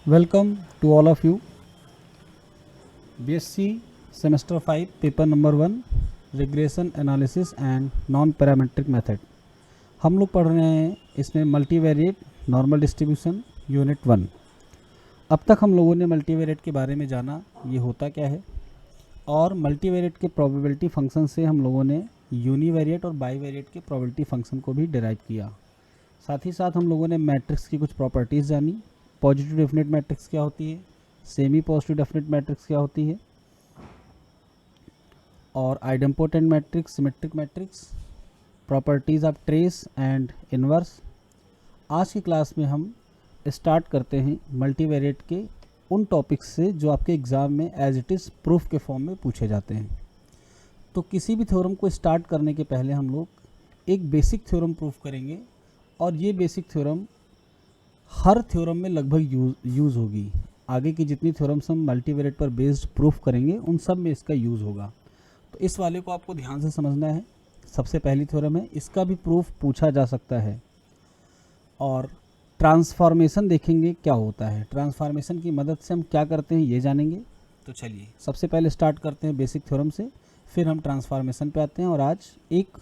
Welcome to all of you. BSc Semester 5 Paper Number 1 Regression Analysis and Non-Parametric Method. हम लोग पढ़ रहे हैं इसमें मल्टीवेरिएट नॉर्मल डिस्ट्रीब्यूशन यूनिट 1। अब तक हम लोगों ने मल्टीवेरिएट के बारे में जाना, ये होता क्या है, और मल्टीवेरिएट के प्रोबेबिलिटी फंक्शन से हम लोगों ने यूनिवेरिएट और बाईवेरिएट के प्रोबेबिलिटी फंक्शन को भी डिराइव किया। साथ ही साथ हम लोगों ने मैट्रिक्स की कुछ प्रॉपर्टीज़ जानी। पॉजिटिव डेफिनेट मैट्रिक्स क्या होती है, सेमी पॉजिटिव डेफिनेट मैट्रिक्स क्या होती है, और idempotent matrix, symmetric matrix, properties of trace and inverse. आज की क्लास में हम स्टार्ट करते हैं मल्टीवेरिएट के उन टॉपिक्स से जो आपके एग्ज़ाम में एज इट इज़ प्रूफ के फॉर्म में पूछे जाते हैं। तो किसी भी थ्योरम को स्टार्ट करने के पहले हम लोग एक बेसिक थ्योरम प्रूफ करेंगे, और ये बेसिक थ्योरम हर थ्योरम में लगभग यूज़ होगी। आगे की जितनी थ्योरम्स हम मल्टीवेरिएट पर बेस्ड प्रूफ करेंगे उन सब में इसका यूज़ होगा। तो इस वाले को आपको ध्यान से समझना है। सबसे पहली थ्योरम है, इसका भी प्रूफ पूछा जा सकता है। और ट्रांसफॉर्मेशन देखेंगे क्या होता है, ट्रांसफॉर्मेशन की मदद से हम क्या करते हैं ये जानेंगे। तो चलिए सबसे पहले स्टार्ट करते हैं बेसिक थ्योरम से, फिर हम ट्रांसफॉर्मेशन पे आते हैं, और आज एक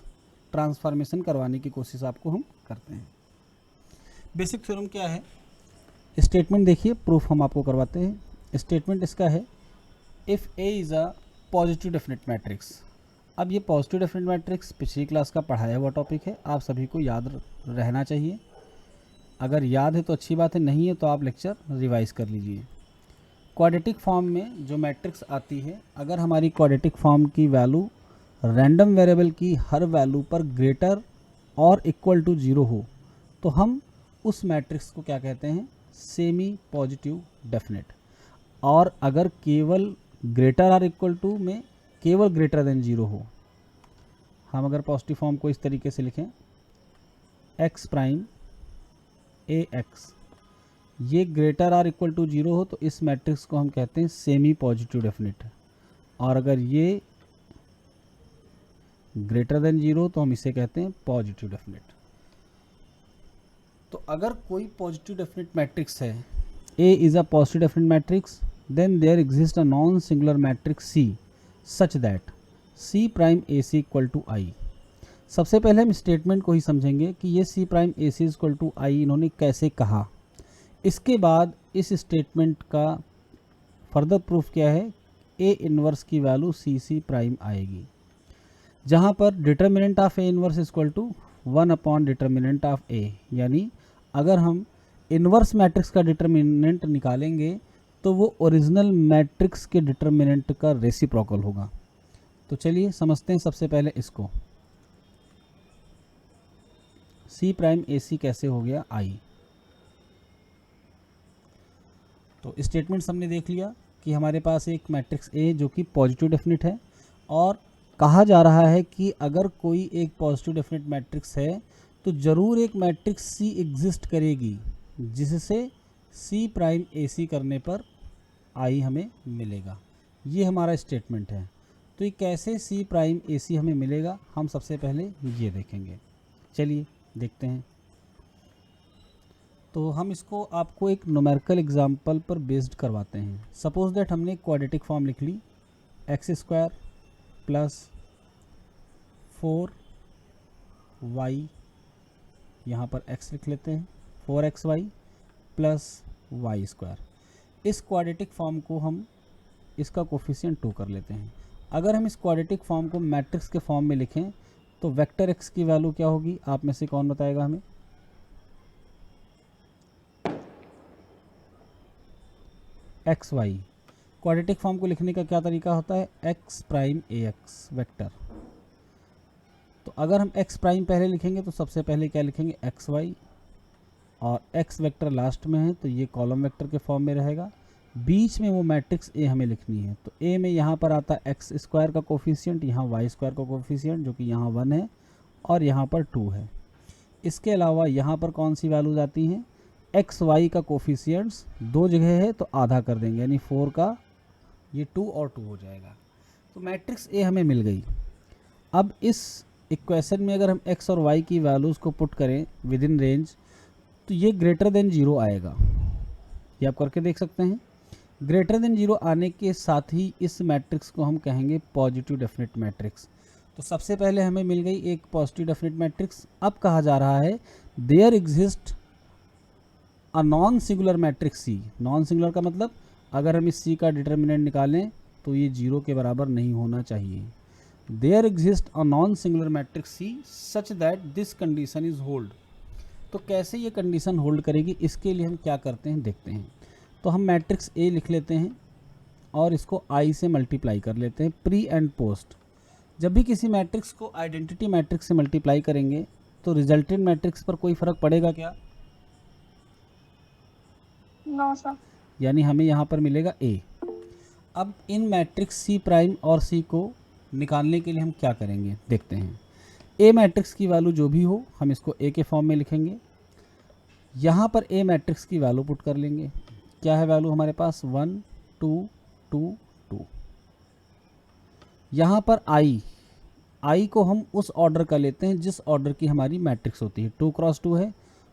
ट्रांसफॉर्मेशन करवाने की कोशिश आपको हम करते हैं। बेसिक थ्योरम क्या है, स्टेटमेंट देखिए, प्रूफ हम आपको करवाते हैं। स्टेटमेंट इसका है, if A is a positive definite matrix. अब ये पॉजिटिव डेफिनेट मैट्रिक्स पिछली क्लास का पढ़ाया हुआ टॉपिक है, आप सभी को याद रहना चाहिए। अगर याद है तो अच्छी बात है, नहीं है तो आप लेक्चर रिवाइज कर लीजिए। क्वाड्रेटिक फॉर्म में जो मैट्रिक्स आती है, अगर हमारी क्वाड्रेटिक फॉर्म की वैल्यू रैंडम वेरिएबल की हर वैल्यू पर ग्रेटर और इक्वल टू 0 हो तो हम उस मैट्रिक्स को क्या कहते हैं, सेमी पॉजिटिव डेफिनेट। और अगर केवल ग्रेटर और इक्वल टू में केवल ग्रेटर देन 0 हो, हम अगर पॉजिटिव फॉर्म को इस तरीके से लिखें, एक्स प्राइम ए एक्स, ये ग्रेटर और इक्वल टू 0 हो तो इस मैट्रिक्स को हम कहते हैं सेमी पॉजिटिव डेफिनेट। और अगर ये ग्रेटर देन 0 तो हम इसे कहते हैं पॉजिटिव डेफिनेट। तो अगर कोई पॉजिटिव डेफिनेट मैट्रिक्स है, A is a positive definite matrix, then there exist a non singular matrix C such that C prime A C equal to I. सबसे पहले हम स्टेटमेंट को ही समझेंगे कि ये C prime A C equal to I इन्होंने कैसे कहा। इसके बाद इस स्टेटमेंट का फर्दर प्रूफ क्या है, A इनवर्स की वैल्यू C प्राइम आएगी, जहाँ पर determinant of A inverse equal to 1 upon determinant of A। यानी अगर हम इनवर्स मैट्रिक्स का डिटर्मिनेंट निकालेंगे तो वो ओरिजिनल मैट्रिक्स के डिटर्मिनेंट का रेसिप्रोकल होगा। तो चलिए समझते हैं सबसे पहले इसको, C प्राइम ए सी कैसे हो गया I। तो स्टेटमेंट हमने देख लिया कि हमारे पास एक मैट्रिक्स A जो कि पॉजिटिव डेफिनेट है, और कहा जा रहा है कि अगर कोई एक पॉजिटिव डेफिनेट मैट्रिक्स है तो ज़रूर एक मैट्रिक्स C एग्जिस्ट करेगी जिससे C प्राइम ए सी करने पर I हमें मिलेगा। ये हमारा स्टेटमेंट है। तो ये कैसे C प्राइम ए सी हमें मिलेगा, हम सबसे पहले ये देखेंगे। चलिए देखते हैं। तो हम इसको आपको एक न्यूमेरिकल एग्जाम्पल पर बेस्ड करवाते हैं। सपोज दैट हमने क्वाड्रेटिक फॉर्म लिख ली, एक्स स्क्वायर प्लस 4y, यहाँ पर x लिख लेते हैं, 4xy प्लस वाई स्क्वायर। इस क्वाड्रेटिक फॉर्म को हम इसका कोफिशिएंट 2 कर लेते हैं। अगर हम इस क्वाड्रेटिक फॉर्म को मैट्रिक्स के फॉर्म में लिखें तो वेक्टर x की वैल्यू क्या होगी, आप में से कौन बताएगा हमें। एक्स वाई, क्वाड्रेटिक फॉर्म को लिखने का क्या तरीका होता है, एक्स प्राइम ए एक्स वेक्टर। तो अगर हम x प्राइम पहले लिखेंगे तो सबसे पहले क्या लिखेंगे, एक्स वाई, और x वेक्टर लास्ट में है तो ये कॉलम वेक्टर के फॉर्म में रहेगा। बीच में वो मैट्रिक्स A हमें लिखनी है, तो A में यहाँ पर आता है एक्स स्क्वायर का कोफिशिएंट, यहाँ वाई स्क्वायर का कोफिशिएंट जो कि यहाँ 1 है और यहाँ पर 2 है। इसके अलावा यहाँ पर कौन सी वैल्यूज आती हैं, एक्स वाई का कोफिशिएंट्स 2 जगह है तो आधा कर देंगे, यानी 4 का ये 2 और 2 हो जाएगा। तो मैट्रिक्स A हमें मिल गई। अब इस इक्वेशन में अगर हम x और y की वैल्यूज़ को पुट करें विद इन रेंज तो ये ग्रेटर देन 0 आएगा। ये आप करके देख सकते हैं। ग्रेटर देन 0 आने के साथ ही इस मैट्रिक्स को हम कहेंगे पॉजिटिव डेफिनेट मैट्रिक्स। तो सबसे पहले हमें मिल गई एक पॉजिटिव डेफिनेट मैट्रिक्स। अब कहा जा रहा है there exist a non singular matrix C. नॉन सिंगुलर का मतलब अगर हम इस सी का डिटर्मिनेंट निकालें तो ये 0 के बराबर नहीं होना चाहिए। There exist a non singular matrix C such that this condition is hold. तो कैसे ये कंडीशन होल्ड करेगी, इसके लिए हम क्या करते हैं देखते हैं। तो हम मैट्रिक्स ए लिख लेते हैं और इसको आई से मल्टीप्लाई कर लेते हैं प्री एंड पोस्ट। जब भी किसी मैट्रिक्स को आइडेंटिटी मैट्रिक्स से मल्टीप्लाई करेंगे तो रिजल्टेंट मैट्रिक्स पर कोई फर्क पड़ेगा क्या? No sir. यानी हमें यहाँ पर मिलेगा ए। अब इन मैट्रिक्स सी प्राइम और सी को निकालने के लिए हम क्या करेंगे देखते हैं। ए मैट्रिक्स की वैल्यू जो भी हो हम इसको ए के फॉर्म में लिखेंगे। यहाँ पर ए मैट्रिक्स की वैल्यू पुट कर लेंगे। क्या है वैल्यू हमारे पास 1 2 2 2। यहाँ पर आई को हम उस ऑर्डर का लेते हैं जिस ऑर्डर की हमारी मैट्रिक्स होती है। 2 क्रॉस 2 है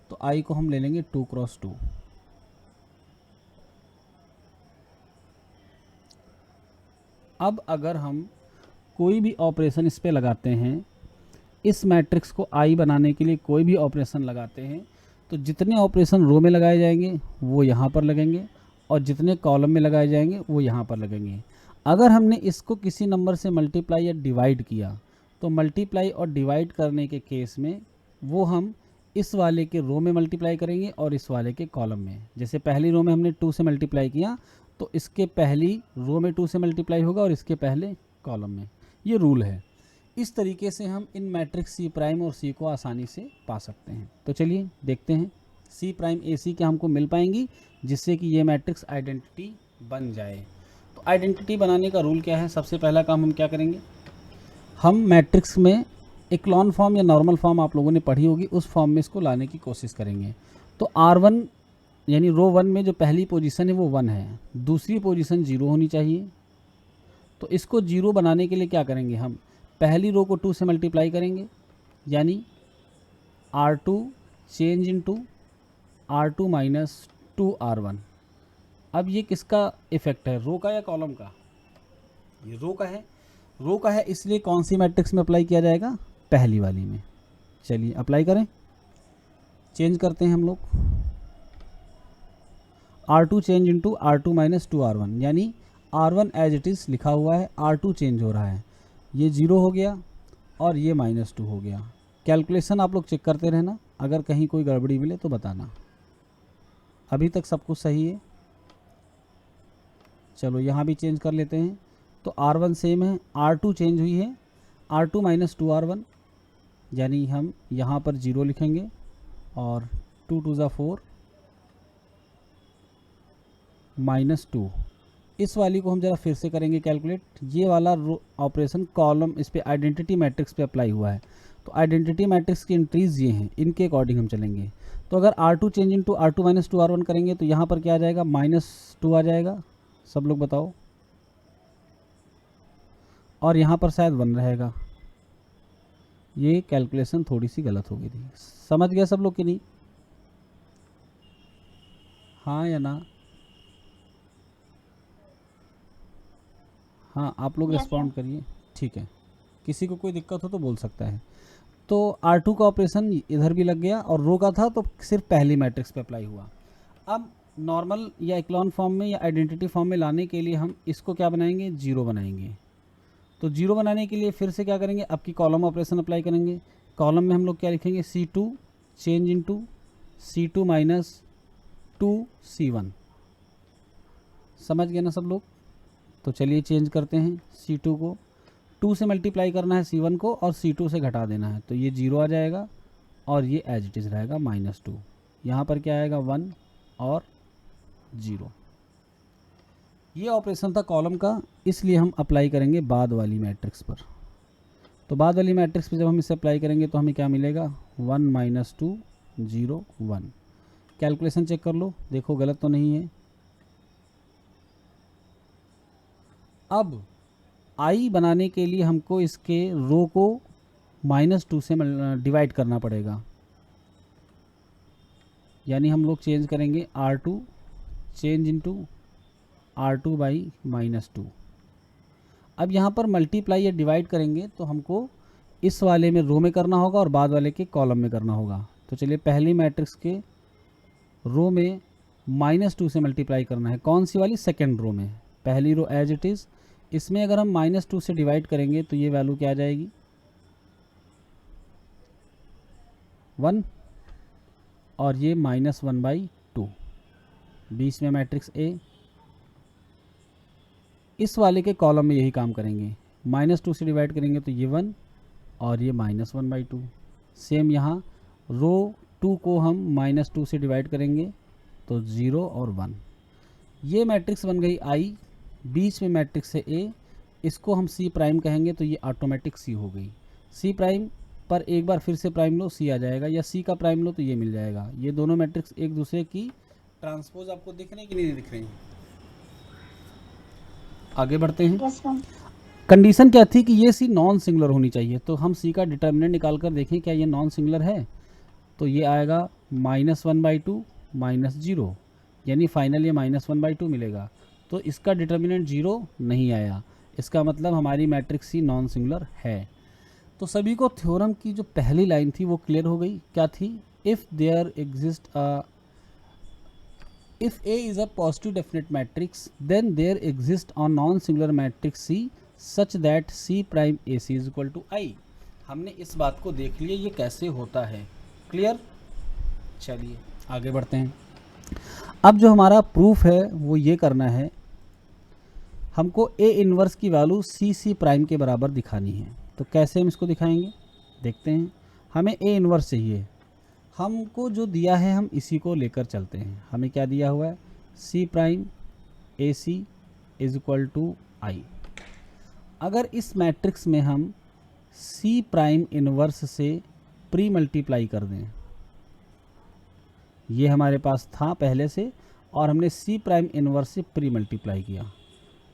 तो आई को हम ले लेंगे 2 क्रॉस 2। अब अगर हम कोई भी ऑपरेशन इस पे लगाते हैं, इस मैट्रिक्स को आई बनाने के लिए कोई भी ऑपरेशन लगाते हैं, तो जितने ऑपरेशन रो में लगाए जाएंगे वो यहाँ पर लगेंगे और जितने कॉलम में लगाए जाएंगे वो यहाँ पर लगेंगे। अगर हमने इसको किसी नंबर से मल्टीप्लाई या डिवाइड किया तो मल्टीप्लाई और डिवाइड करने के केस में वो हम इस वाले के रो में मल्टीप्लाई करेंगे और इस वाले के कॉलम में। जैसे पहली रो में हमने 2 से मल्टीप्लाई किया तो इसके पहली रो में 2 से मल्टीप्लाई होगा और इसके पहले कॉलम में। ये रूल है। इस तरीके से हम इन मैट्रिक्स सी प्राइम और सी को आसानी से पा सकते हैं। तो चलिए देखते हैं सी प्राइम ए सी क्या हमको मिल पाएंगी जिससे कि ये मैट्रिक्स आइडेंटिटी बन जाए। तो आइडेंटिटी बनाने का रूल क्या है? सबसे पहला काम हम क्या करेंगे, हम मैट्रिक्स में इक्लॉन फॉर्म या नॉर्मल फॉर्म आप लोगों ने पढ़ी होगी, उस फॉर्म में इसको लाने की कोशिश करेंगे। तो R1 यानी रो 1 में जो पहली पोजीशन है वो 1 है, दूसरी पोजीशन 0 होनी चाहिए। तो इसको 0 बनाने के लिए क्या करेंगे, हम पहली रो को 2 से मल्टीप्लाई करेंगे यानी R2 change into R2 minus 2R1। अब ये किसका इफेक्ट है, रो का या कॉलम का? ये रो का है। रो का है इसलिए कौन सी मैट्रिक्स में अप्लाई किया जाएगा, पहली वाली में। चलिए अप्लाई करें, चेंज करते हैं हम लोग। R2 change into R2 minus 2R1 यानी R1 एज इट इज़ लिखा हुआ है, R2 चेंज हो रहा है। ये 0 हो गया और ये -2 हो गया। कैलकुलेशन आप लोग चेक करते रहना, अगर कहीं कोई गड़बड़ी मिले तो बताना। अभी तक सब कुछ सही है। चलो यहाँ भी चेंज कर लेते हैं। तो R1 सेम है, R2 चेंज हुई है, R2 माइनस 2R1 यानी हम यहाँ पर 0 लिखेंगे और 2 2 ज़ा 4 -2। इस वाली को हम ज़रा फिर से करेंगे कैलकुलेट। ये वाला ऑपरेशन कॉलम इस पे आइडेंटिटी मैट्रिक्स पे अप्लाई हुआ है। तो आइडेंटिटी मैट्रिक्स की एंट्रीज ये हैं, इनके अकॉर्डिंग हम चलेंगे। तो अगर R2 change into R2 minus 2R1 करेंगे तो यहाँ पर क्या आ जाएगा, -2 आ जाएगा। सब लोग बताओ। और यहाँ पर शायद 1 रहेगा। ये कैलकुलेशन थोड़ी सी गलत हो गई थी। समझ गया सब लोग कि नहीं? हाँ या ना? हाँ आप लोग रिस्पॉन्ड करिए, ठीक है। किसी को कोई दिक्कत हो तो बोल सकता है। तो R2 का ऑपरेशन इधर भी लग गया और रो का था तो सिर्फ पहली मैट्रिक्स पे अप्लाई हुआ। अब नॉर्मल या इक्लॉन फॉर्म में या आइडेंटिटी फॉर्म में लाने के लिए हम इसको क्या बनाएंगे, 0 बनाएंगे। तो 0 बनाने के लिए फिर से क्या करेंगे, अब की कॉलम ऑपरेशन अप्लाई करेंगे। कॉलम में हम लोग क्या लिखेंगे, C2 change into C2 minus 2C1। समझ गए ना सब लोग? तो चलिए चेंज करते हैं। C2 को 2 से मल्टीप्लाई करना है C1 को और C2 से घटा देना है, तो ये 0 आ जाएगा और ये एज इट इज़ रहेगा -2। यहाँ पर क्या आएगा, 1 और 0। ये ऑपरेशन था कॉलम का, इसलिए हम अप्लाई करेंगे बाद वाली मैट्रिक्स पर। तो बाद वाली मैट्रिक्स पे जब हम इसे अप्लाई करेंगे तो हमें क्या मिलेगा, 1 -2 0 1। कैलकुलेशन चेक कर लो, देखो गलत तो नहीं है। अब आई बनाने के लिए हमको इसके रो को -2 से डिवाइड करना पड़ेगा। यानी हम लोग चेंज करेंगे R2 change into R2 by -2। अब यहाँ पर मल्टीप्लाई या डिवाइड करेंगे तो हमको इस वाले में रो में करना होगा और बाद वाले के कॉलम में करना होगा। तो चलिए पहली मैट्रिक्स के रो में -2 से मल्टीप्लाई करना है। कौन सी वाली? सेकेंड रो में। पहली रो एज इट इज़, इसमें अगर हम -2 से डिवाइड करेंगे तो ये वैल्यू क्या आ जाएगी? 1 और ये -1/2। बीच में मैट्रिक्स ए। इस वाले के कॉलम में यही काम करेंगे। -2 से डिवाइड करेंगे तो ये 1 और ये -1/2। सेम यहाँ रो 2 को हम -2 से डिवाइड करेंगे तो 0 और 1। ये मैट्रिक्स बन गई आई। बीच में मैट्रिक्स है ए, इसको हम सी प्राइम कहेंगे तो ये ऑटोमेटिक सी हो गई। सी प्राइम पर एक बार फिर से प्राइम लो, सी आ जाएगा, या सी का प्राइम लो तो ये मिल जाएगा। ये दोनों मैट्रिक्स एक दूसरे की ट्रांसपोज आपको दिख रहे हैं कि नहीं दिख रहे हैं? आगे बढ़ते हैं। कंडीशन क्या थी कि ये सी नॉन सिंगुलर होनी चाहिए, तो हम सी का डिटर्मिनेंट निकाल कर देखें क्या ये नॉन सिंगुलर है। तो ये आएगा -1/2 -0, यानी फाइनल ये -1/2 मिलेगा। तो इसका डिटर्मिनेंट 0 नहीं आया, इसका मतलब हमारी मैट्रिक्स सी नॉन सिंगुलर है। तो सभी को थ्योरम की जो पहली लाइन थी वो क्लियर हो गई। क्या थी? If there exist if A is a positive definite matrix then there exists a non-singular matrix C such that C prime AC is equal to I। हमने इस बात को देख लिया ये कैसे होता है। क्लियर? चलिए आगे बढ़ते हैं। अब जो हमारा प्रूफ है वो ये करना है, हमको A इन्वर्स की वैल्यू C प्राइम के बराबर दिखानी है। तो कैसे हम इसको दिखाएंगे देखते हैं। हमें A इन्वर्स चाहिए, हमको जो दिया है हम इसी को लेकर चलते हैं। हमें क्या दिया हुआ है? C prime AC is equal to I। अगर इस मैट्रिक्स में हम C प्राइम इन्वर्स से प्री मल्टीप्लाई कर दें, ये हमारे पास था पहले से और हमने C प्राइम इन्वर्स से प्री मल्टीप्लाई किया,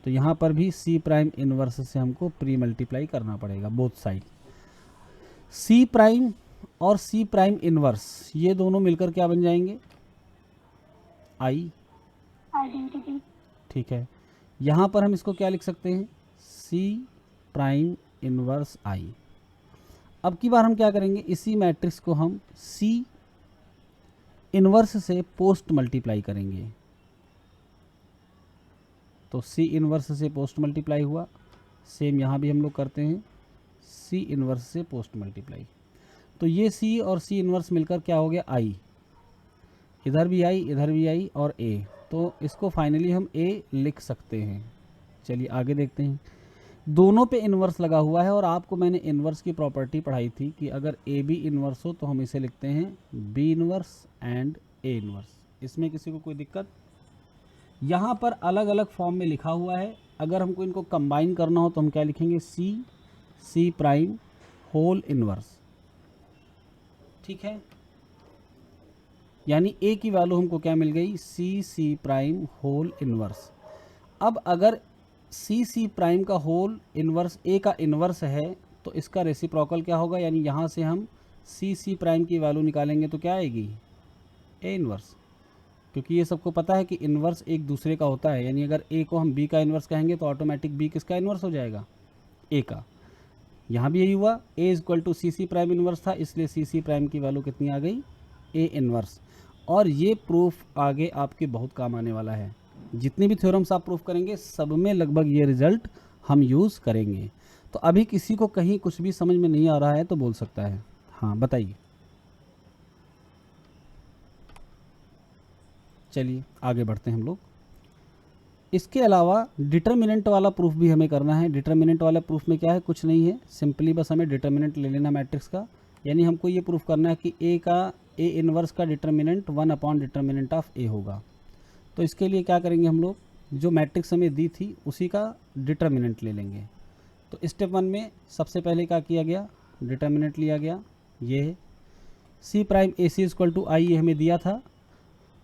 तो यहाँ पर भी C प्राइम इन्वर्स से हमको प्री मल्टीप्लाई करना पड़ेगा बोथ साइड। C प्राइम और C प्राइम इन्वर्स ये दोनों मिलकर क्या बन जाएंगे? I। आइडेंटिटी। ठीक है, यहाँ पर हम इसको क्या लिख सकते हैं? C prime inverse I। अब की बार हम क्या करेंगे? इसी मैट्रिक्स को हम C इन्वर्स से पोस्ट मल्टीप्लाई करेंगे। तो C इन्वर्स से पोस्ट मल्टीप्लाई हुआ, सेम यहाँ भी हम लोग करते हैं C इन्वर्स से पोस्ट मल्टीप्लाई। तो ये C और C इन्वर्स मिलकर क्या हो गया? I। इधर भी I, इधर भी I और A, तो इसको फाइनली हम A लिख सकते हैं। चलिए आगे देखते हैं। दोनों पे इन्वर्स लगा हुआ है और आपको मैंने इन्वर्स की प्रॉपर्टी पढ़ाई थी कि अगर A B इन्वर्स हो तो हम इसे लिखते हैं B inverse and A inverse. इसमें किसी को कोई दिक्कत? यहाँ पर अलग अलग फॉर्म में लिखा हुआ है, अगर हमको इनको कंबाइन करना हो तो हम क्या लिखेंगे? C prime whole inverse. ठीक है, यानी A की वैल्यू हमको क्या मिल गई? C prime whole inverse. अब अगर C प्राइम का होल इन्वर्स A का इन्वर्स है तो इसका रेसिप्रोकल क्या होगा? यानी यहाँ से हम C प्राइम की वैल्यू निकालेंगे तो क्या आएगी? A इन्वर्स, क्योंकि ये सबको पता है कि इन्वर्स एक दूसरे का होता है। यानी अगर A को हम B का इन्वर्स कहेंगे तो ऑटोमेटिक B किसका इन्वर्स हो जाएगा? A का। यहाँ भी यही हुआ, A is equal to C prime inverse था, इसलिए C प्राइम की वैल्यू कितनी आ गई? A inverse. और ये प्रूफ आगे आपके बहुत काम आने वाला है। जितने भी थ्योरम्स आप प्रूफ करेंगे सब में लगभग ये रिजल्ट हम यूज़ करेंगे। तो अभी किसी को कहीं कुछ भी समझ में नहीं आ रहा है तो बोल सकता है। हाँ बताइए। चलिए आगे बढ़ते हैं हम लोग। इसके अलावा डिटर्मिनेंट वाला प्रूफ भी हमें करना है। डिटर्मिनेंट वाला प्रूफ में क्या है? कुछ नहीं है, सिंपली बस हमें डिटर्मिनेंट ले लेना मैट्रिक्स का। यानी हमको ये प्रूफ करना है कि A इन्वर्स का determinant 1 upon determinant of A होगा। तो इसके लिए क्या करेंगे हम लोग? जो मैट्रिक्स हमें दी थी उसी का डिटर्मिनेंट ले लेंगे। तो स्टेप 1 में सबसे पहले क्या किया गया? डिटर्मिनेंट लिया गया, ये है C prime AC equal to I, ये हमें दिया था।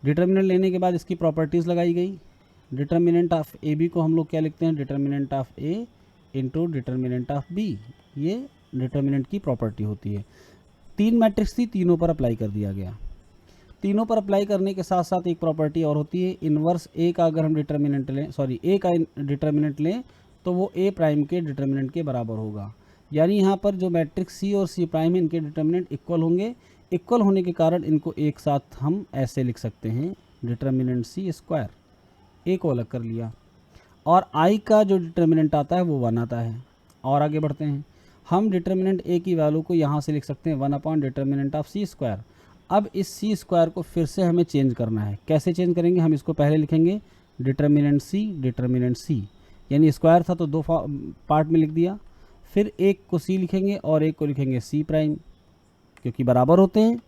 डिटर्मिनेंट लेने के बाद इसकी प्रॉपर्टीज़ लगाई गई। डिटर्मिनेंट ऑफ AB को हम लोग क्या लिखते हैं? Determinant of A into determinant of B, ये डिटर्मिनेंट की प्रॉपर्टी होती है। 3 मैट्रिक्स थी, तीनों पर अप्लाई कर दिया गया। तीनों पर अप्लाई करने के साथ साथ एक प्रॉपर्टी और होती है, इन्वर्स ए का अगर हम डिटर्मिनेंट लें, सॉरी ए का डिटर्मिनेंट लें तो वो ए प्राइम के डिटर्मिनेंट के बराबर होगा। यानी यहाँ पर जो मैट्रिक्स सी और सी प्राइम है इनके डिटर्मिनेंट इक्वल होंगे। इक्वल होने के कारण इनको एक साथ हम ऐसे लिख सकते हैं, डिटर्मिनेंट सी स्क्वायर, ए को अलग कर लिया, और आई का जो डिटर्मिनेंट आता है वो 1 आता है। और आगे बढ़ते हैं, हम डिटर्मिनेंट ए की वैल्यू को यहाँ से लिख सकते हैं 1 upon determinant of C square. अब इस सी स्क्वायर को फिर से हमें चेंज करना है। कैसे चेंज करेंगे? हम इसको पहले लिखेंगे डिटर्मिनेंट सी, यानी स्क्वायर था तो 2 पार्ट में लिख दिया, फिर एक को सी लिखेंगे और एक को लिखेंगे सी प्राइम, क्योंकि बराबर होते हैं।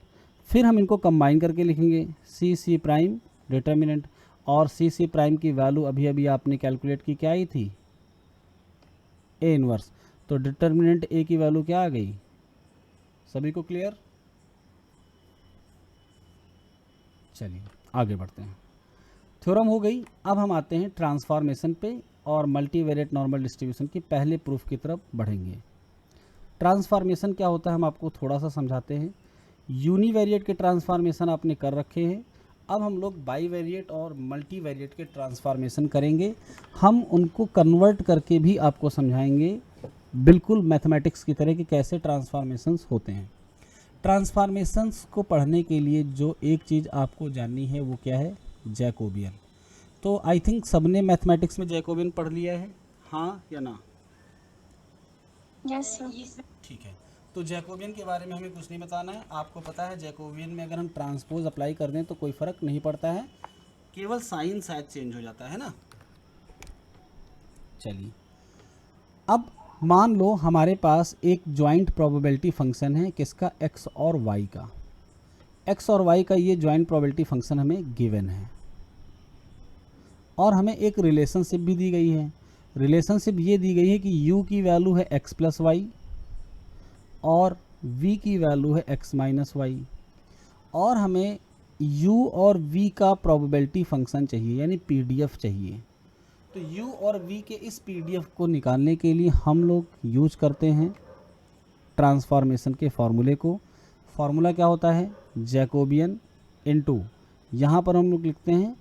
फिर हम इनको कंबाइन करके लिखेंगे सी प्राइम डिटर्मिनेंट, और सी प्राइम की वैल्यू अभी अभी आपने कैलकुलेट की, क्या आई थी? A inverse. तो डिटर्मिनेंट ए की वैल्यू क्या आ गई? सभी को क्लियर? चलिए आगे बढ़ते हैं। थ्योरम हो गई। अब हम आते हैं ट्रांसफॉर्मेशन पे और मल्टीवेरिएट नॉर्मल डिस्ट्रीब्यूशन की पहले प्रूफ की तरफ बढ़ेंगे। ट्रांसफॉर्मेशन क्या होता है हम आपको थोड़ा सा समझाते हैं। यूनिवेरिएट के ट्रांसफॉर्मेशन आपने कर रखे हैं, अब हम लोग बाईवेरिएट और मल्टीवेरिएट के ट्रांसफॉर्मेशन करेंगे। हम उनको कन्वर्ट करके भी आपको समझाएंगे, बिल्कुल मैथमेटिक्स की तरह कि कैसे ट्रांसफॉर्मेशंस होते हैं। ट्रांसफॉर्मेशंस को पढ़ने के लिए जो एक चीज़ आपको जाननी है वो क्या है? जैकोबियन। तो आई थिंक सबने मैथमेटिक्स में जैकोबियन पढ़ लिया है, हाँ या ना? Yes sir. ठीक है, तो जैकोबियन के बारे में हमें कुछ नहीं बताना है। आपको पता है जैकोबियन में अगर हम ट्रांसपोज अप्लाई कर दें तो कोई फ़र्क नहीं पड़ता है, केवल साइन शायद चेंज हो जाता है ना। चलिए, अब मान लो हमारे पास एक जॉइंट प्रोबेबिलिटी फंक्शन है, किसका? एक्स और वाई का। एक्स और वाई का ये जॉइंट प्रोबेबिलिटी फंक्शन हमें गिवन है, और हमें एक रिलेशनशिप भी दी गई है। रिलेशनशिप ये दी गई है कि u की वैल्यू है x प्लस वाई और v की वैल्यू है x माइनस वाई, और हमें u और v का प्रोबेबिलिटी फंक्शन चाहिए, यानी पीडीएफ चाहिए। तो u और v के इस पीडीएफ को निकालने के लिए हम लोग यूज करते हैं ट्रांसफॉर्मेशन के फॉर्मूले को। फॉर्मूला क्या होता है? जैकोबियन इनटू, यहाँ पर हम लोग लिखते हैं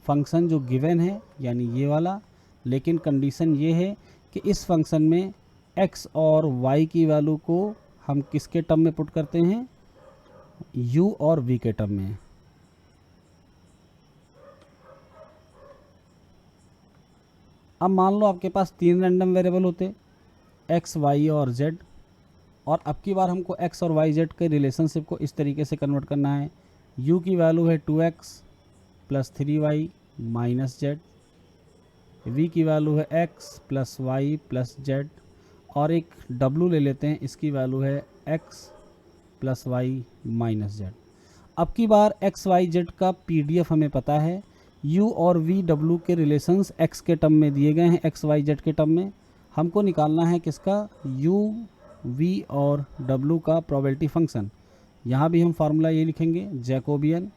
फंक्शन जो गिवन है, यानी ये वाला, लेकिन कंडीशन ये है कि इस फंक्शन में x और y की वैल्यू को हम किसके टर्म में पुट करते हैं? u और v के टर्म में। अब मान लो आपके पास 3 रैंडम वेरिएबल होते, x, y और z, और अब की बार हमको x और y z के रिलेशनशिप को इस तरीके से कन्वर्ट करना है। u की वैल्यू है 2x plus 3y minus z, v की वैल्यू है x plus y plus z, और एक w ले लेते हैं, इसकी वैल्यू है x plus y minus z। अब की बार x y z का पीडीएफ हमें पता है, u और v w के रिलेशंस x के टर्म में दिए गए हैं, x y z के टर्म में। हमको निकालना है किसका? u v और w का प्रोबेबिलिटी फंक्शन। यहाँ भी हम फार्मूला ये लिखेंगे, जैकोबियन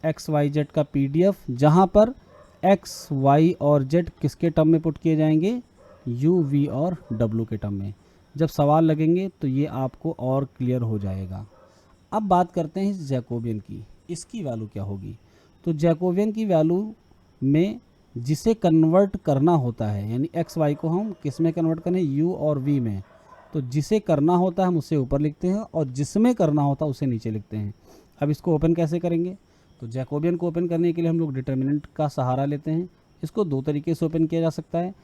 x y z का पीडीएफ, जहाँ पर x y और z किसके टर्म में पुट किए जाएंगे? u v और w के टर्म में। जब सवाल लगेंगे तो ये आपको और क्लियर हो जाएगा। अब बात करते हैं इस जैकोबियन की, इसकी वैल्यू क्या होगी? तो जैकोबियन की वैल्यू में जिसे कन्वर्ट करना होता है, यानी एक्स वाई को हम किस में कन्वर्ट करें? u और v में। तो जिसे करना होता है हम उसे ऊपर लिखते हैं, और जिसमें करना होता है उसे नीचे लिखते हैं। अब इसको ओपन कैसे करेंगे? तो जैकोबियन को ओपन करने के लिए हम लोग डिटर्मिनेंट का सहारा लेते हैं। इसको 2 तरीके से ओपन किया जा सकता है,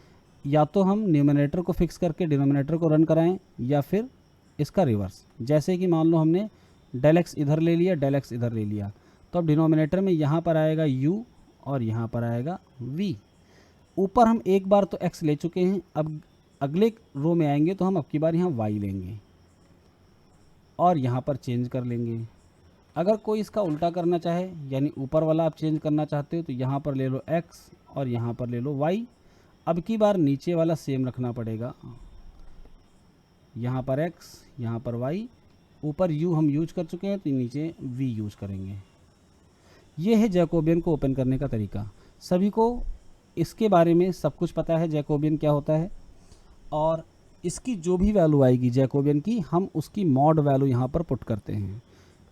या तो हम न्यूमरेटर को फिक्स करके डिनोमिनेटर को रन कराएं, या फिर इसका रिवर्स। जैसे कि मान लो हमने डेल एक्स इधर ले लिया, डेल एक्स इधर ले लिया, तो अब डिनोमिनेटर में यहाँ पर आएगा u और यहाँ पर आएगा v। ऊपर हम एक बार तो x ले चुके हैं, अब अगले रो में आएंगे तो हम अब की बार यहाँ y लेंगे और यहाँ पर चेंज कर लेंगे। अगर कोई इसका उल्टा करना चाहे, यानी ऊपर वाला आप चेंज करना चाहते हो, तो यहाँ पर ले लो x और यहाँ पर ले लो y। अब की बार नीचे वाला सेम रखना पड़ेगा, यहाँ पर x, यहाँ पर y, ऊपर u हम यूज कर चुके हैं तो नीचे v यूज करेंगे। ये है जैकोबियन को ओपन करने का तरीका। सभी को इसके बारे में सब कुछ पता है, जैकोबियन क्या होता है, और इसकी जो भी वैल्यू आएगी जैकोबियन की, हम उसकी मॉड वैल्यू यहाँ पर पुट करते हैं।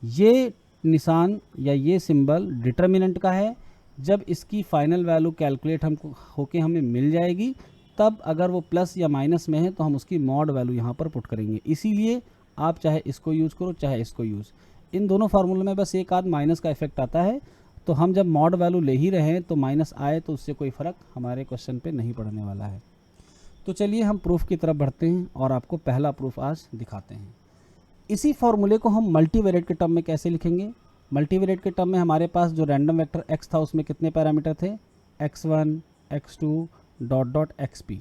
ये निशान या ये सिंबल डिटर्मिनेंट का है। जब इसकी फाइनल वैल्यू कैलकुलेट हमको होके हमें मिल जाएगी, तब अगर वो प्लस या माइनस में है तो हम उसकी मॉड वैल्यू यहाँ पर पुट करेंगे। इसीलिए आप चाहे इसको यूज़ करो चाहे इसको यूज़, इन दोनों फार्मूले में बस एक आध माइनस का इफेक्ट आता है। तो हम जब मॉड वैल्यू ले ही रहे हैं तो माइनस आए तो उससे कोई फ़र्क हमारे क्वेश्चन पे नहीं पड़ने वाला है। तो चलिए हम प्रूफ की तरफ बढ़ते हैं और आपको पहला प्रूफ आज दिखाते हैं। इसी फॉर्मूले को हम मल्टीवेरिएट के टर्म में कैसे लिखेंगे। मल्टीवेरिएट के टर्म में हमारे पास जो रैंडम वेक्टर x था उसमें कितने पैरामीटर थे, x1 x2 dot dot xp।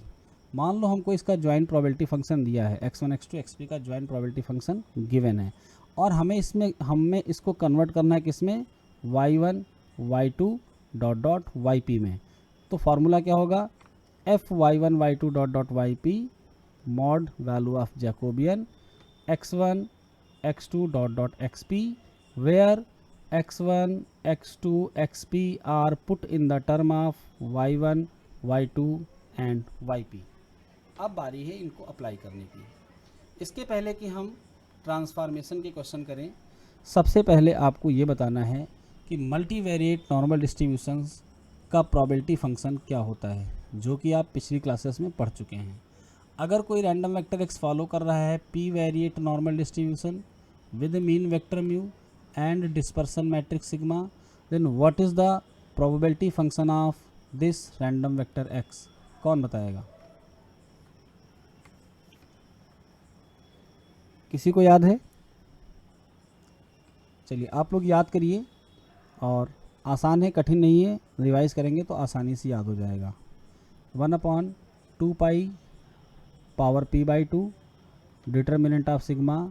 मान लो हमको इसका ज्वाइंट प्रोबेबिलिटी फंक्शन दिया है, x1 x2 xp का ज्वाइंट प्रोबेबिलिटी फंक्शन गिवन है, और हमें इसको कन्वर्ट करना है किसमें, y1 y2 dot dot yp में। तो फार्मूला क्या होगा, f y1 y2 dot dot yp mod value of Jacobian x1 x2 dot dot xp where x1 x2 xp are put in the term of y1 y2 and yp। अब बारी है इनको apply करने की। इसके पहले कि हम ट्रांसफॉर्मेशन के क्वेश्चन करें, सबसे पहले आपको ये बताना है कि मल्टीवेरिएट नॉर्मल डिस्ट्रीब्यूशंस का प्रोबेबिलिटी फंक्शन क्या होता है, जो कि आप पिछली क्लासेस में पढ़ चुके हैं। अगर कोई रैंडम वेक्टर x फॉलो कर रहा है p variate normal distribution with mean vector mu and dispersion matrix sigma, then what is the probability function of this random vector x? कौन बताएगा, किसी को याद है? चलिए आप लोग याद करिए, और आसान है, कठिन नहीं है, रिवाइज करेंगे तो आसानी से याद हो जाएगा। 1/2 pi power p by 2 determinant of sigma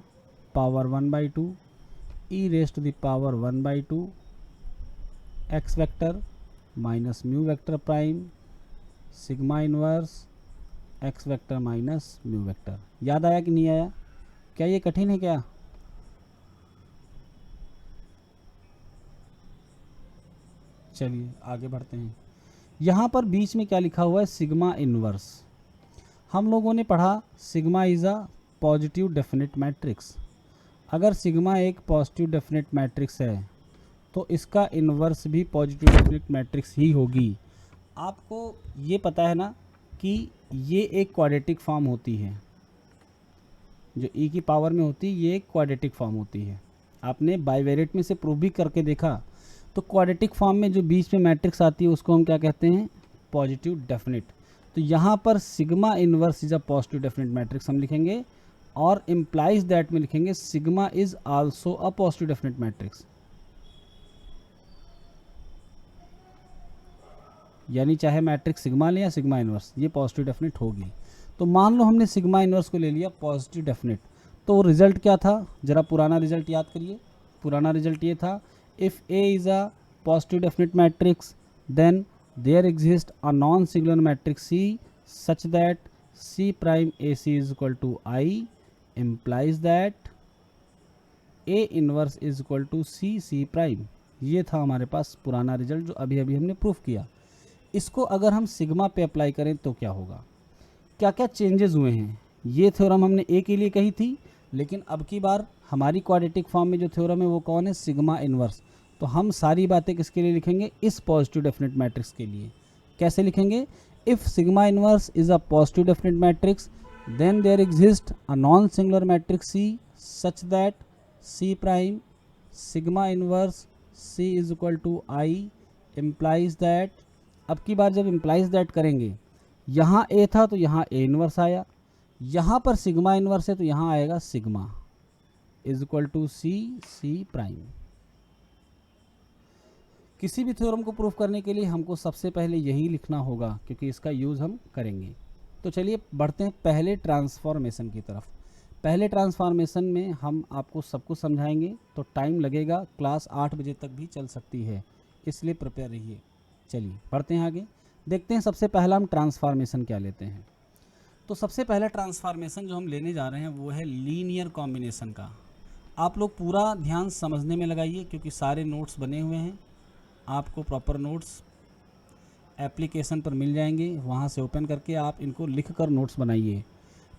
power 1/2 e raise to the power 1/2 x vector minus mu vector prime sigma inverse x vector minus mu vector. याद आया कि नहीं आया? क्या ये कठिन है क्या? चलिए आगे बढ़ते हैं। यहाँ पर बीच में क्या लिखा हुआ है, सिग्मा इनवर्स। हम लोगों ने पढ़ा sigma is a positive definite matrix. अगर सिग्मा एक पॉजिटिव डेफिनेट मैट्रिक्स है तो इसका इन्वर्स भी पॉजिटिव डेफिनेट मैट्रिक्स ही होगी। आपको ये पता है ना कि ये एक क्वाड्रेटिक फॉर्म होती है, जो e की पावर में होती है, ये एक क्वाड्रेटिक फॉर्म होती है। आपने बाइवेरिएट में से प्रूव भी करके देखा। तो क्वाड्रेटिक फॉर्म में जो बीच में मैट्रिक्स आती है उसको हम क्या कहते हैं, पॉजिटिव डेफिनेट। तो यहाँ पर sigma inverse is a positive definite matrix हम लिखेंगे, और इम्प्लाइज दैट में लिखेंगे sigma is also a positive definite matrix. यानी चाहे मैट्रिक्स सिग्मा ले या सिग्मा इनवर्स, ये पॉजिटिव डेफिनेट होगी। तो मान लो हमने सिग्मा इनवर्स को ले लिया पॉजिटिव डेफिनेट, तो रिजल्ट क्या था, जरा पुराना रिजल्ट याद करिए। पुराना रिजल्ट ये था, if A is a positive definite matrix then there exist a non singular matrix C such that C prime AC is equal to I implies that A inverse is equal to C prime। ये था हमारे पास पुराना result जो अभी अभी हमने proof किया। इसको अगर हम सिग्मा पे अप्लाई करें तो क्या होगा, क्या क्या चेंजेस हुए हैं। ये थ्योरम हमने ए के लिए कही थी, लेकिन अब की बार हमारी क्वाड्रेटिक फॉर्म में जो थ्योरम है वो कौन है, सिग्मा इनवर्स। तो हम सारी बातें किसके लिए लिखेंगे, इस पॉजिटिव डेफिनेट मैट्रिक्स के लिए। कैसे लिखेंगे, if sigma inverse is a positive definite matrix then there exists a non singular matrix C such that C prime sigma inverse C is equal to I implies that। अब की बार जब implies that करेंगे, यहाँ A था तो यहाँ A inverse आया, यहाँ पर सिग्मा इनवर्स है तो यहाँ आएगा sigma is equal to C prime. किसी भी थ्योरम को प्रूफ करने के लिए हमको सबसे पहले यही लिखना होगा, क्योंकि इसका यूज़ हम करेंगे। तो चलिए बढ़ते हैं पहले ट्रांसफॉर्मेशन की तरफ। पहले ट्रांसफॉर्मेशन में हम आपको सब कुछ समझाएंगे, तो टाइम लगेगा, क्लास 8 बजे तक भी चल सकती है, इसलिए प्रिपेयर रहिए। चलिए बढ़ते हैं आगे, देखते हैं सबसे पहला हम ट्रांसफॉर्मेशन क्या लेते हैं। तो सबसे पहला ट्रांसफॉर्मेशन जो हम लेने जा रहे हैं वो है लीनियर कॉम्बिनेशन का। आप लोग पूरा ध्यान समझने में लगाइए, क्योंकि सारे नोट्स बने हुए हैं, आपको प्रॉपर नोट्स एप्लीकेशन पर मिल जाएंगे, वहाँ से ओपन करके आप इनको लिख कर नोट्स बनाइए।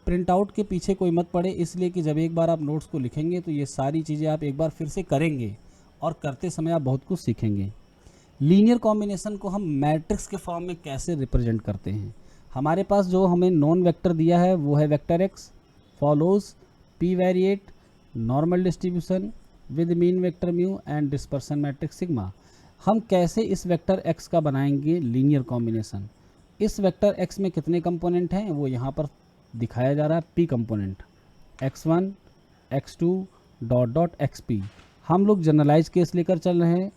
प्रिंट आउट के पीछे कोई मत पड़े, इसलिए कि जब एक बार आप नोट्स को लिखेंगे तो ये सारी चीज़ें आप एक बार फिर से करेंगे, और करते समय आप बहुत कुछ सीखेंगे। लीनियर कॉम्बिनेशन को हम मैट्रिक्स के फॉर्म में कैसे रिप्रेजेंट करते हैं। हमारे पास जो हमें नॉन वेक्टर दिया है वो है vector x follows P variate normal distribution with mean vector mu and dispersion matrix sigma. हम कैसे इस वेक्टर एक्स का बनाएंगे लीनियर कॉम्बिनेशन। इस वेक्टर एक्स में कितने कंपोनेंट हैं वो यहाँ पर दिखाया जा रहा है, P component x1 x2 dot dot xp। हम लोग जनरलाइज केस लेकर चल रहे हैं,